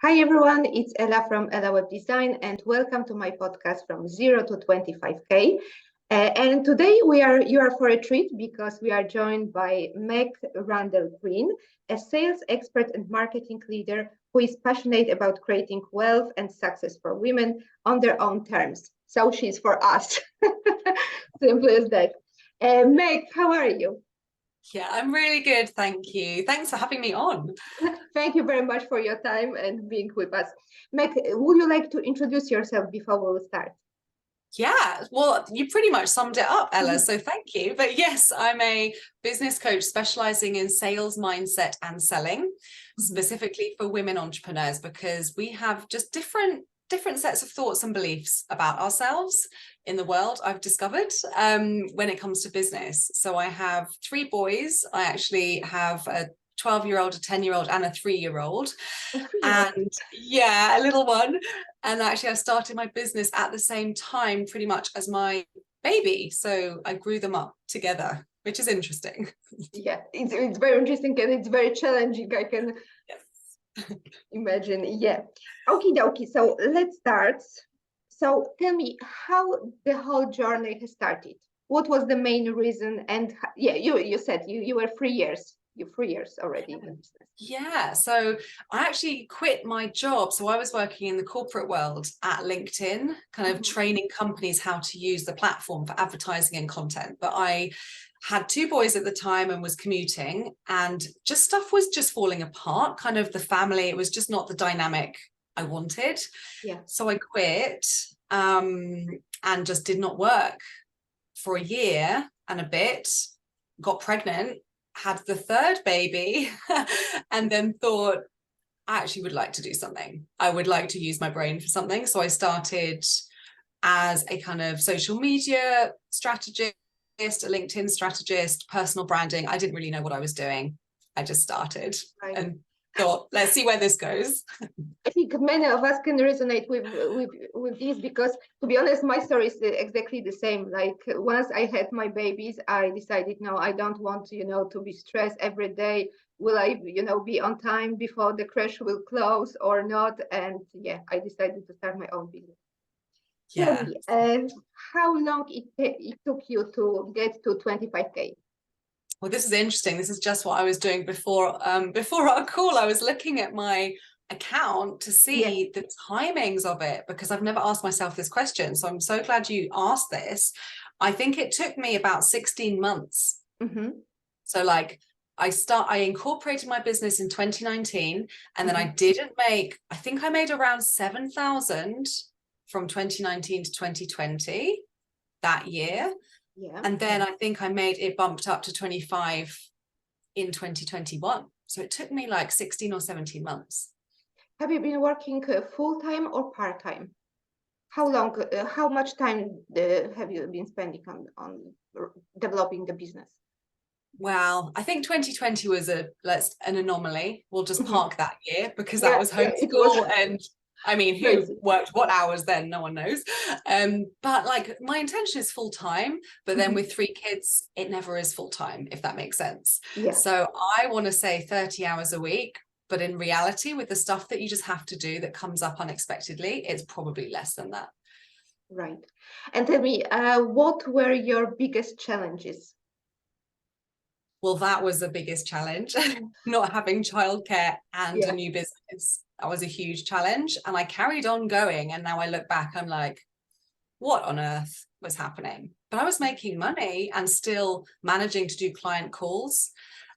Hi everyone, it's Ella from Ella Web Design and welcome to my podcast from 0 to 25K. And today you are for a treat because we are joined by Meg Roundell Greene, a sales expert and marketing leader who is passionate about creating wealth and success for women on their own terms. So she's for us. Simple as that. Meg, how are you? Yeah, I'm really good, thank you. Thanks for having me on. Thank you very much for your time and being with us. Meg, would you like to introduce yourself before we will start? Yeah, well, you pretty much summed it up, Ella, so thank you. But yes, I'm a business coach specializing in sales mindset and selling, specifically for women entrepreneurs, because we have just different sets of thoughts and beliefs about ourselves in the world, I've discovered, when it comes to business. So I have 3 boys. I actually have a 12-year-old, a 10-year-old, and a 3-year-old. And yeah, a little one. And actually I started my business at the same time pretty much as my baby, so I grew them up together, which is interesting. Yeah, it's very interesting and it's very challenging, I can Yes. imagine. Yeah. Okay, dokie, so let's start. So tell me how the whole journey has started. What was the main reason? And yeah, you said you were 3 years. You're 3 years already in the business. Yeah, so I actually quit my job. So I was working in the corporate world at LinkedIn, kind of training companies how to use the platform for advertising and content. But I had 2 boys at the time and was commuting, and just stuff was just falling apart. Kind of the family, it was just not the dynamic I wanted. Yeah. So I quit and just did not work for a year and a bit, got pregnant, had the 3rd baby, and then thought, I actually would like to do something. I would like to use my brain for something. So I started as a kind of social media strategist, a LinkedIn strategist, personal branding. I didn't really know what I was doing. I just started and thought, let's see where this goes. I think many of us can resonate with this because, to be honest, my story is exactly the same. Like once I had my babies, I decided, no, I don't want to be stressed every day. Will I, be on time before the crash will close or not? And yeah, I decided to start my own business. Tell Yeah. me, how long it took you to get to 25K? Well, this is interesting. This is just what I was doing before our call. I was looking at my account to see the timings of it because I've never asked myself this question. So I'm so glad you asked this. I think it took me about 16 months. So like I incorporated my business in 2019 and then I think I made around 7,000 from 2019 to 2020 that year. Yeah. And then I think I made it bumped up to 25 in 2021. So it took me like 16 or 17 months. Have you been working full-time or part-time? How much time have you been spending on developing the business? Well, I think 2020 was an anomaly. We'll just park that year because that was it was homeschool and I mean, who crazy. worked what hours then? No one knows. But like my intention is full time, but then with 3 kids, it never is full time, if that makes sense. Yeah. So I want to say 30 hours a week, but in reality, with the stuff that you just have to do that comes up unexpectedly, it's probably less than that. Right. And tell me, what were your biggest challenges? Well, that was the biggest challenge, not having childcare and a new business. That was a huge challenge. And I carried on going. And now I look back, I'm like, what on earth was happening? But I was making money and still managing to do client calls.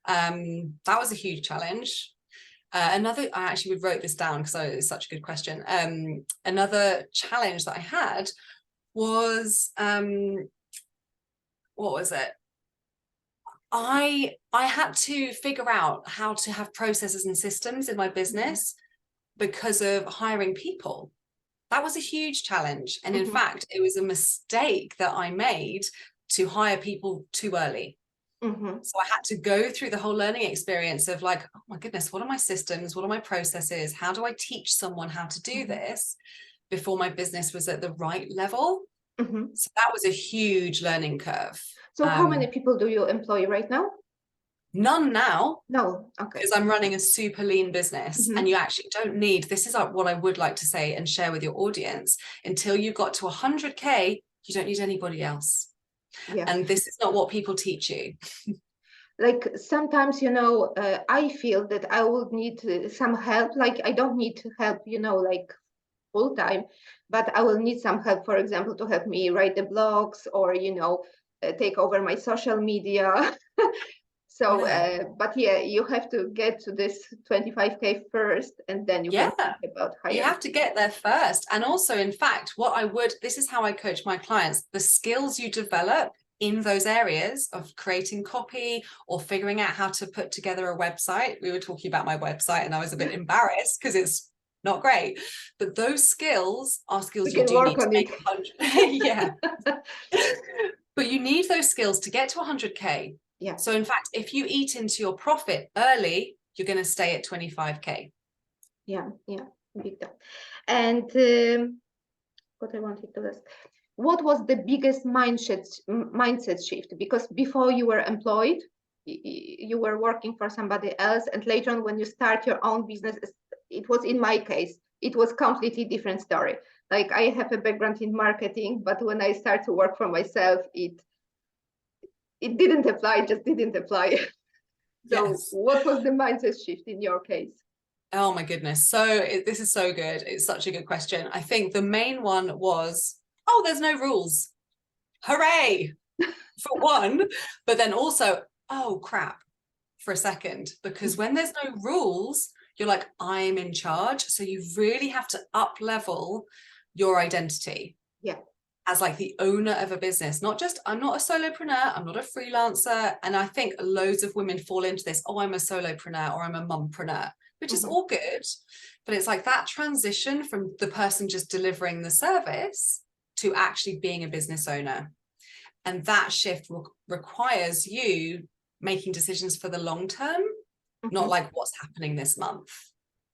That was a huge challenge. I actually wrote this down because it's such a good question. Another challenge that I had was, what was it? I had to figure out how to have processes and systems in my business because of hiring people. That was a huge challenge. And in fact, it was a mistake that I made to hire people too early. So I had to go through the whole learning experience of like, oh my goodness, what are my systems? What are my processes? How do I teach someone how to do this before my business was at the right level? So that was a huge learning curve. So how many people do you employ right now? None now, No, okay. because I'm running a super lean business, and you actually don't need, this is what I would like to say and share with your audience, until you got to 100K, you don't need anybody else. Yeah. And this is not what people teach you. Like sometimes, I feel that I would need some help. Like I don't need help, like full time, but I will need some help, for example, to help me write the blogs or, take over my social media. So, Yeah. but yeah, you have to get to this 25K first, and then you can Yeah. think about You hiring. have to get there first. And also, in fact, this is how I coach my clients, the skills you develop in those areas of creating copy or figuring out how to put together a website. We were talking about my website and I was a bit embarrassed because it's not great, but those skills are skills We you can do work need to on make it. 100. Yeah. But you need those skills to get to 100K. Yeah. So in fact, if you eat into your profit early, you're going to stay at 25K. Yeah, big time. And what I wanted to ask, what was the biggest mindset shift? Because before you were employed, you were working for somebody else, and later on when you start your own business, it was, in my case, it was completely different story. Like I have a background in marketing, but when I started to work for myself, it didn't apply, just didn't apply. So Yes. what was the mindset shift in your case? Oh my goodness. So this is so good. It's such a good question. I think the main one was, oh, there's no rules. Hooray for one. But then also, oh crap, for a second, because when there's no rules, you're like, I'm in charge. So you really have to up level your identity. Yeah. As like the owner of a business, not just, I'm not a solopreneur, I'm not a freelancer. And I think loads of women fall into this, oh, I'm a solopreneur or I'm a mumpreneur, which is all good. But it's like that transition from the person just delivering the service to actually being a business owner. And that shift requires you making decisions for the long term, not like what's happening this month.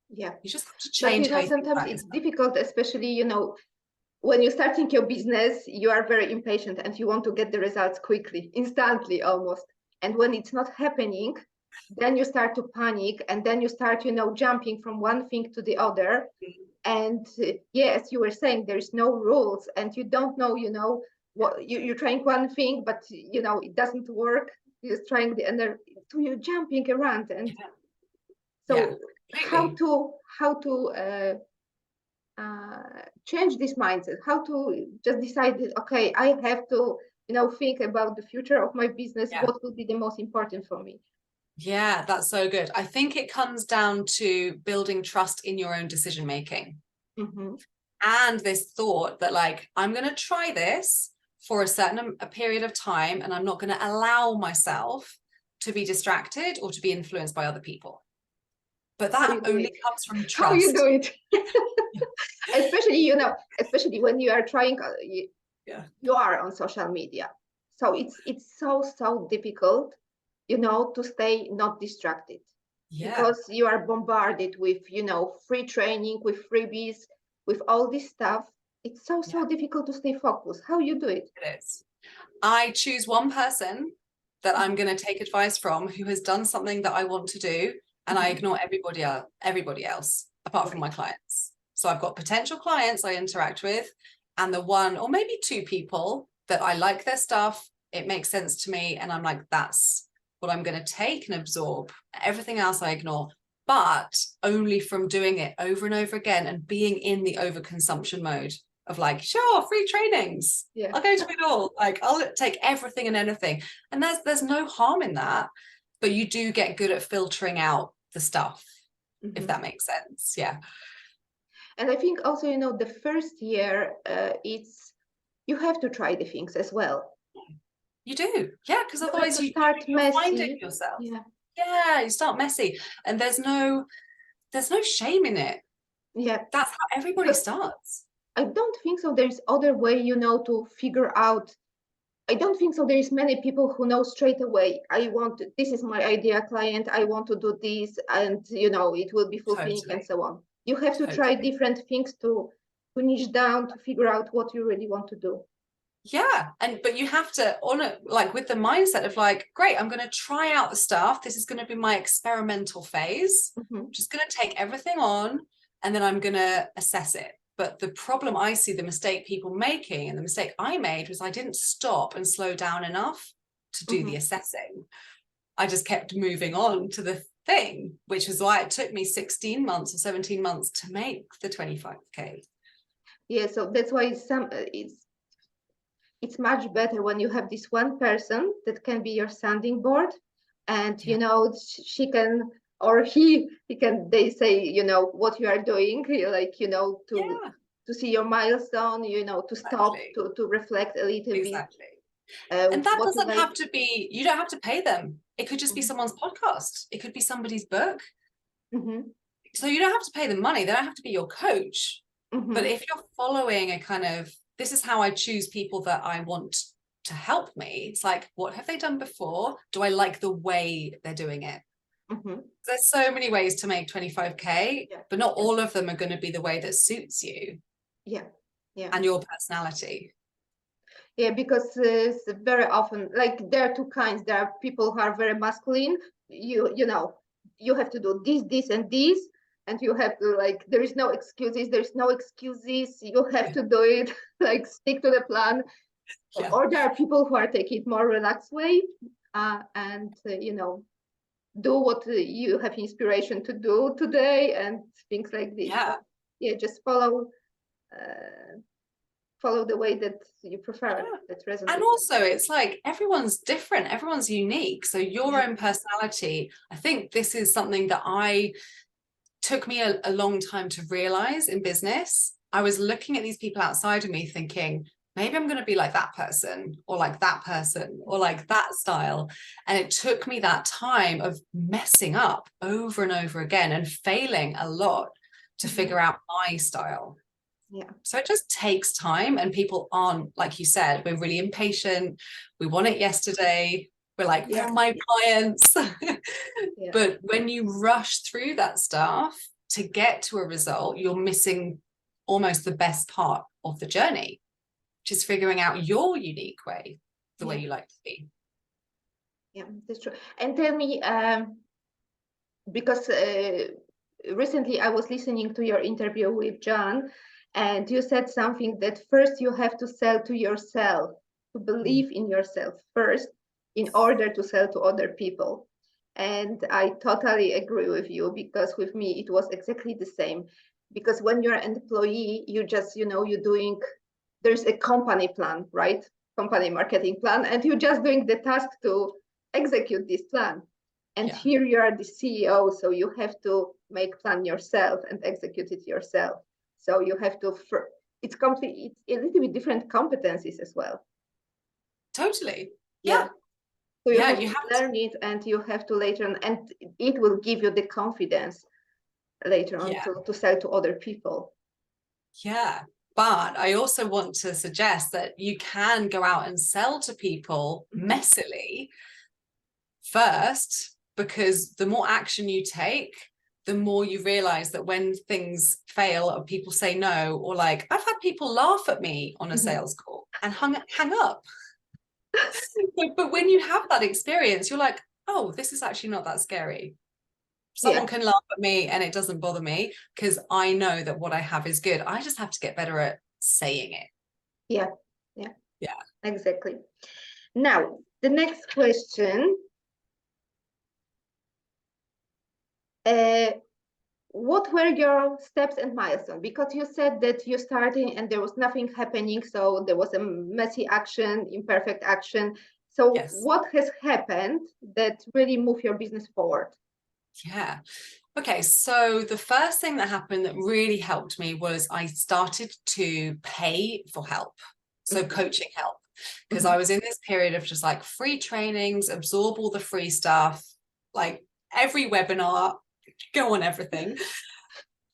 Yeah. You just have to change how you think sometimes about it's yourself. difficult, especially, when you're starting your business, you are very impatient and you want to get the results quickly, instantly almost. And when it's not happening, then you start to panic, and then you start, jumping from one thing to the other. And as you were saying, there's no rules, and you don't know, what you're trying one thing, but it doesn't work. You're trying the other, so you're jumping around. And so how to change this mindset, how to just decide that, okay, I have to think about the future of my business, what will be the most important for me. Yeah, that's so good. I think it comes down to building trust in your own decision making. And this thought that like, I'm going to try this for a period of time, and I'm not going to allow myself to be distracted or to be influenced by other people. But that only comes from trust. How you do it? especially when you are trying, you are on social media. So it's so difficult, to stay not distracted. Because you are bombarded with, free training, with freebies, with all this stuff. It's so difficult to stay focused. How you do it? It is. I choose one person that I'm going to take advice from who has done something that I want to do, and I ignore everybody else apart from my clients. So I've got potential clients I interact with, and the one or maybe two people that I like their stuff, it makes sense to me, and I'm like, that's what I'm going to take and absorb. Everything else I ignore, but only from doing it over and over again and being in the overconsumption mode of like, sure, free trainings. I'll go to it all. Like, I'll take everything and anything. And there's no harm in that, but you do get good at filtering out the stuff, if that makes sense. Yeah. And I think also, the first year, you have to try the things as well. You do. Yeah, because otherwise you start you'll find messy. it yourself. Yeah, you start messy. And there's no shame in it. Yeah. That's how everybody starts. I don't think so. There's other way, to figure out. I don't think so. There's many people who know straight away, this is my ideal client, I want to do this, and it will be fulfilling and so on. You have to try different things to niche down, to figure out what you really want to do. Yeah. But you have to honor, like with the mindset of like, great, I'm going to try out the stuff. This is going to be my experimental phase. Mm-hmm. Just going to take everything on and then I'm going to assess it. But the problem I see, the mistake people making, and the mistake I made, was I didn't stop and slow down enough to do the assessing. I just kept moving on to the thing, which is why it took me 16 months or 17 months to make the 25K. Yeah, so that's why it's much better when you have this one person that can be your sounding board, and Yeah. she can, or he can, they say what you are doing, like Yeah, to see your milestone, to stop, exactly. to reflect a little bit, Exactly. And that what you doesn't like. have to be, you don't have to pay them. It could just be someone's podcast. It could be somebody's book. Mm-hmm. So you don't have to pay them money. They don't have to be your coach. Mm-hmm. But if you're following a kind of, this is how I choose people that I want to help me. It's like, what have they done before? Do I like the way they're doing it? Mm-hmm. There's so many ways to make 25K, Yeah. but not all of them are going to be the way that suits you Yeah. and your personality. Yeah, because very often, like, there are two kinds. There are people who are very masculine. You have to do this, and this, and you have to, like, there is no excuses. There's no excuses. You have to do it. Like, stick to the plan. Yeah. Or there are people who are taking it more relaxed way, and do what you have inspiration to do today, and things like this. Yeah. So, yeah, just follow the way that you prefer, that resonates. And also, it's like everyone's different, everyone's unique. So your own personality, I think this is something that took me a long time to realize in business. I was looking at these people outside of me thinking, maybe I'm going to be like that person, or like that person, or like that style. And it took me that time of messing up over and over again and failing a lot to figure out my style. Yeah. So it just takes time, and people aren't, like you said, we're really impatient. We want it yesterday. We're like, they're my clients. But when you rush through that stuff to get to a result, you're missing almost the best part of the journey, which is figuring out your unique way, the way you like to be. Yeah, that's true. And tell me, because recently I was listening to your interview with John, and you said something that first you have to sell to yourself, to believe in yourself first, in order to sell to other people. And I totally agree with you, because with me it was exactly the same. Because when you're an employee, you just, you're doing, there's a company plan, right? Company marketing plan, and you're just doing the task to execute this plan. And here you are the CEO, so you have to make plan yourself and execute it yourself. So you have to, it's a little bit different competencies as well. Totally. Yeah. So you have to learn to it, and you have to later on, and it will give you the confidence later on to sell to other people. Yeah. But I also want to suggest that you can go out and sell to people messily first, because the more action you take, the more you realize that when things fail or people say no, or like, I've had people laugh at me on a sales call and hang up. But when you have that experience, you're like, oh, this is actually not that scary. Someone can laugh at me and it doesn't bother me, because I know that what I have is good. I just have to get better at saying it. Yeah, exactly. Now, the next question. What were your steps and milestones? Because you said that you started and there was nothing happening, so there was a messy action, imperfect action. So what has happened that really moved your business forward? Yeah. Okay, so the first thing that happened that really helped me was I started to pay for help. So coaching help, because I was in this period of just like free trainings, absorb all the free stuff, like every webinar, go on everything,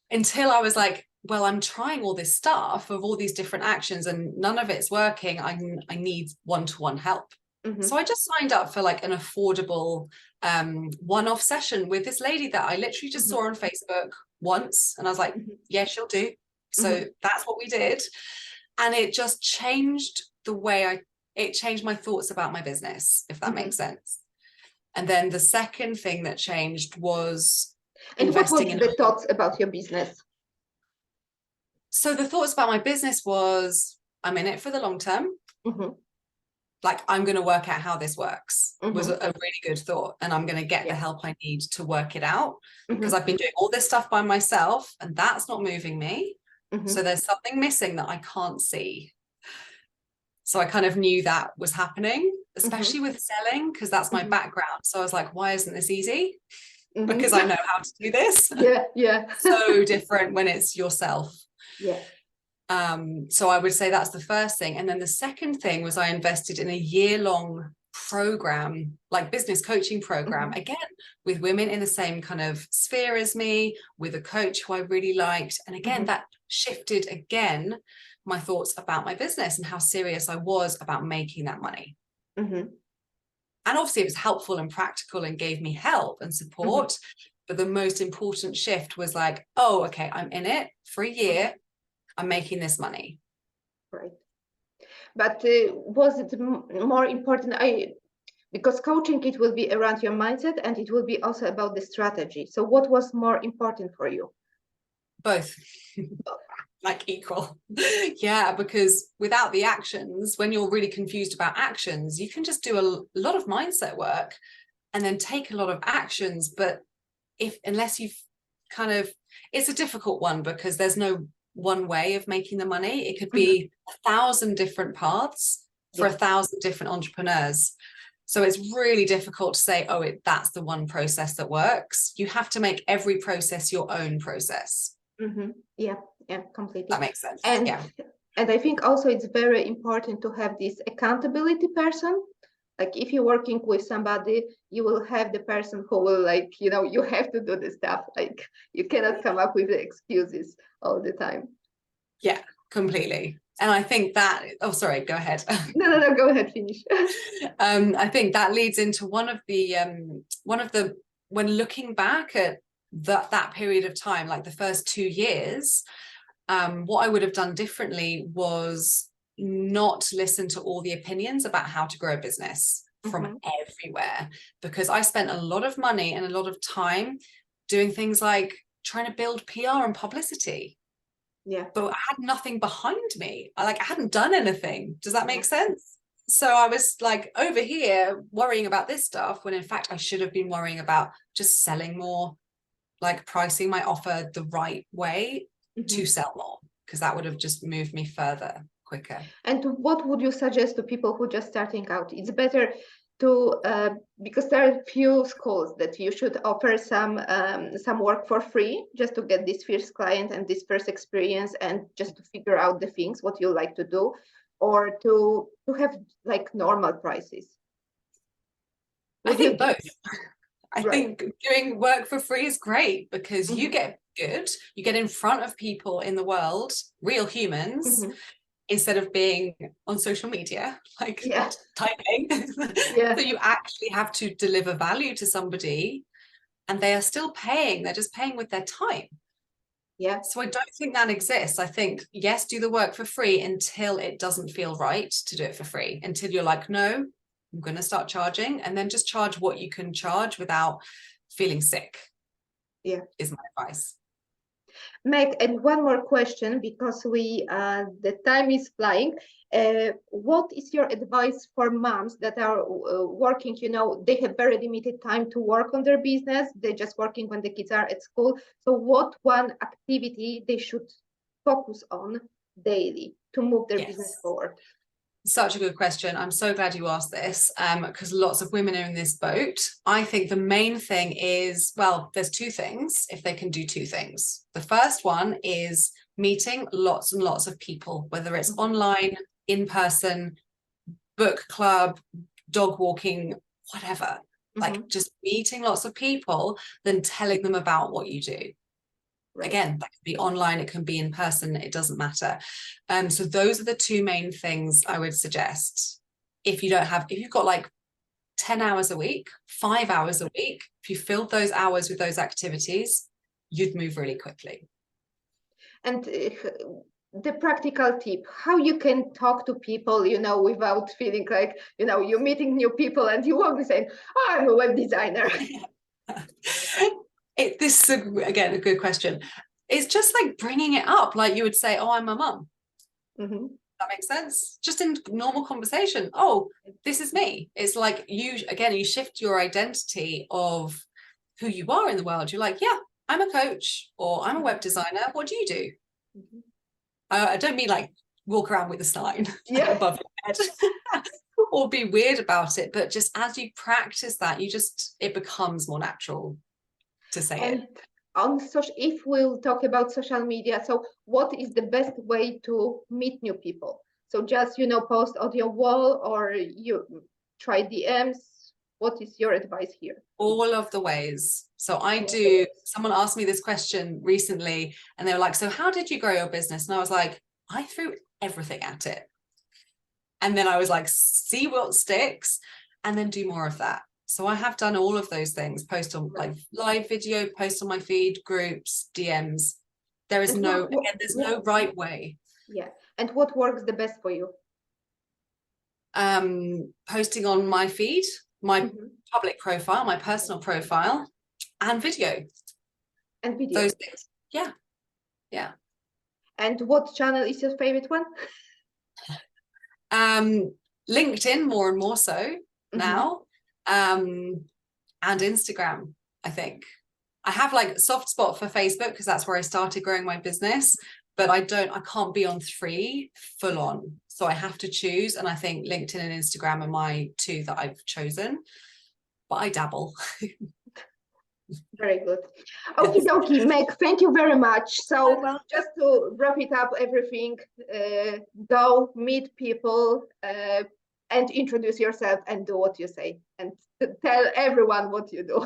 until I was like, well, I'm trying all this stuff of all these different actions and none of it's working. I need one-to-one help. So I just signed up for like an affordable one-off session with this lady that I literally just saw on Facebook once, and I was like, yeah, she'll do. So that's what we did, and it just changed the way it changed my thoughts about my business, if that makes sense. And then the second thing that changed was investing in the thoughts about your business? So the thoughts about my business was, I'm in it for the long term. Like, I'm going to work out how this works was a really good thought. And I'm going to get the help I need to work it out, because I've been doing all this stuff by myself and that's not moving me. So there's something missing that I can't see. So I kind of knew that was happening, especially with selling, because that's my background. So I was like, why isn't this easy? Because I know how to do this. Yeah. So different when it's yourself. Yeah. So I would say that's the first thing. And then the second thing was I invested in a year-long program, like business coaching program, again, with women in the same kind of sphere as me, with a coach who I really liked. And again, that shifted again my thoughts about my business and how serious I was about making that money. And obviously it was helpful and practical and gave me help and support. But the most important shift was like, oh, okay, I'm in it for a year. I'm making this money. Right. But was it more important? Because coaching, it will be around your mindset and it will be also about the strategy. So what was more important for you? Both. Like equal. Yeah, because without the actions, when you're really confused about actions, you can just do a lot of mindset work and then take a lot of actions. But unless you've kind of, it's a difficult one because there's no one way of making the money. It could be 1,000 different paths for 1,000 different entrepreneurs. So it's really difficult to say, oh, that's the one process that works. You have to make every process your own process. Yeah, completely. That makes sense. And I think also it's very important to have this accountability person. Like if you're working with somebody, you will have the person who will like, you have to do the stuff. Like you cannot come up with the excuses all the time. Yeah, completely. And I think that, oh, sorry, go ahead. No, go ahead, finish. I think that leads into one of the, when looking back at that period of time, like the first 2 years, what I would have done differently was not listen to all the opinions about how to grow a business from everywhere, because I spent a lot of money and a lot of time doing things like trying to build PR and publicity. Yeah, but I had nothing behind me. I hadn't done anything. Does that make sense? So I was like over here worrying about this stuff when in fact I should have been worrying about just selling more, like pricing my offer the right way to sell more, because that would have just moved me further quicker. And what would you suggest to people who are just starting out? It's better to because there are a few schools that you should offer some work for free just to get this first client and this first experience and just to figure out the things what you like to do, or to have like normal prices. I think both. I think doing work for free is great because you get good, you get in front of people in the world, real humans, instead of being on social media, like typing. So you actually have to deliver value to somebody and they are still paying, they're just paying with their time. Yeah. So I don't think that exists. I think, yes, do the work for free until it doesn't feel right to do it for free, until you're like, no, I'm going to start charging, and then just charge what you can charge without feeling sick. Yeah, is my advice. Meg, and one more question, because the time is flying. What is your advice for moms that are working, they have very limited time to work on their business, they're just working when the kids are at school. So what one activity they should focus on daily to move their business forward? Such a good question. I'm so glad you asked this, because lots of women are in this boat. I think the main thing is, well, there's two things, if they can do two things. The first one is meeting lots and lots of people, whether it's online, in person, book club, dog walking, whatever. Like just meeting lots of people, then telling them about what you do. Right. Again, that can be online, it can be in person, it doesn't matter. So those are the two main things I would suggest. If you've got like 10 hours a week, 5 hours a week, if you filled those hours with those activities, you'd move really quickly. And the practical tip, how you can talk to people, without feeling like, you're meeting new people and you won't be saying, oh, I'm a web designer. This is, again, a good question. It's just like bringing it up. Like you would say, oh, I'm a mum. Mm-hmm. That makes sense. Just in normal conversation. Oh, this is me. It's like you shift your identity of who you are in the world. You're like, yeah, I'm a coach or I'm a web designer. What do you do? Mm-hmm. I don't mean like walk around with a sign above your head or be weird about it, but just as you practice that, it becomes more natural to say and it. on social, if we'll talk about social media, so what is the best way to meet new people? So just, post on your wall or you try DMs. What is your advice here? All of the ways. So someone asked me this question recently and they were like, so how did you grow your business? And I was like, I threw everything at it. And then I was like, see what sticks and then do more of that. So I have done all of those things, post on like live video, post on my feed, groups, DMs. There's no right way. Yeah. And what works the best for you? Posting on my feed, my public profile, my personal profile, and video. And video. Those things. Yeah. Yeah. And what channel is your favorite one? LinkedIn more and more so now. And Instagram, I think. I have like a soft spot for Facebook because that's where I started growing my business, but I can't be on 3 full on. So I have to choose. And I think LinkedIn and Instagram are my 2 that I've chosen, but I dabble. Very good. Okie dokie, Meg, thank you very much. So just to wrap it up, everything, go meet people and introduce yourself and do what you say and tell everyone what you do.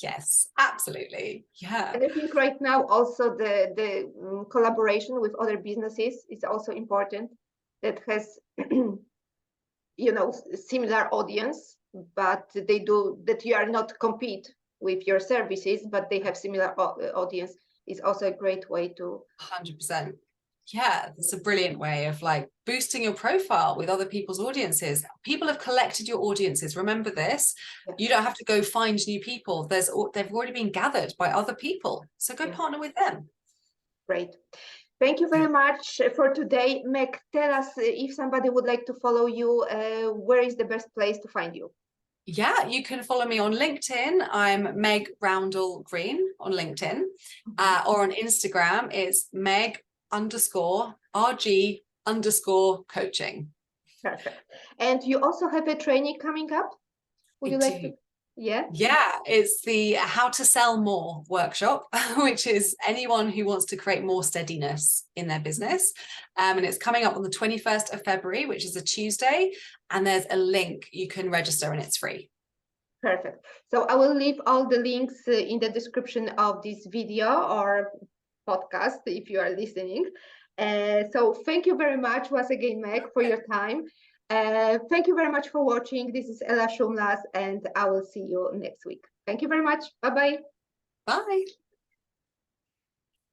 Yes, absolutely. Yeah. And I think right now also the collaboration with other businesses is also important that has, similar audience, but they do that you are not compete with your services, but they have similar audience is also a great way to 100%. Yeah, it's a brilliant way of like boosting your profile with other people's audiences. People have collected your audiences. Remember this. You don't have to go find new people. They've already been gathered by other people. So go partner with them. Great. Thank you very much for today. Meg, tell us if somebody would like to follow you, where is the best place to find you? Yeah, you can follow me on LinkedIn. I'm Meg Roundell Greene on LinkedIn, or on Instagram, it's Meg_RG_coaching. Perfect. And you also have a training coming up? Would you like to? Yeah. Yeah, it's the How to Sell More workshop, which is anyone who wants to create more steadiness in their business. And it's coming up on the 21st of February, which is a Tuesday. And there's a link you can register and it's free. Perfect. So I will leave all the links in the description of this video or podcast if you are listening. So thank you very much once again, Meg, for your time. Thank you very much for watching. This is Ela Shumlas, and I will see you next week. Thank you very much. Bye-bye. Bye.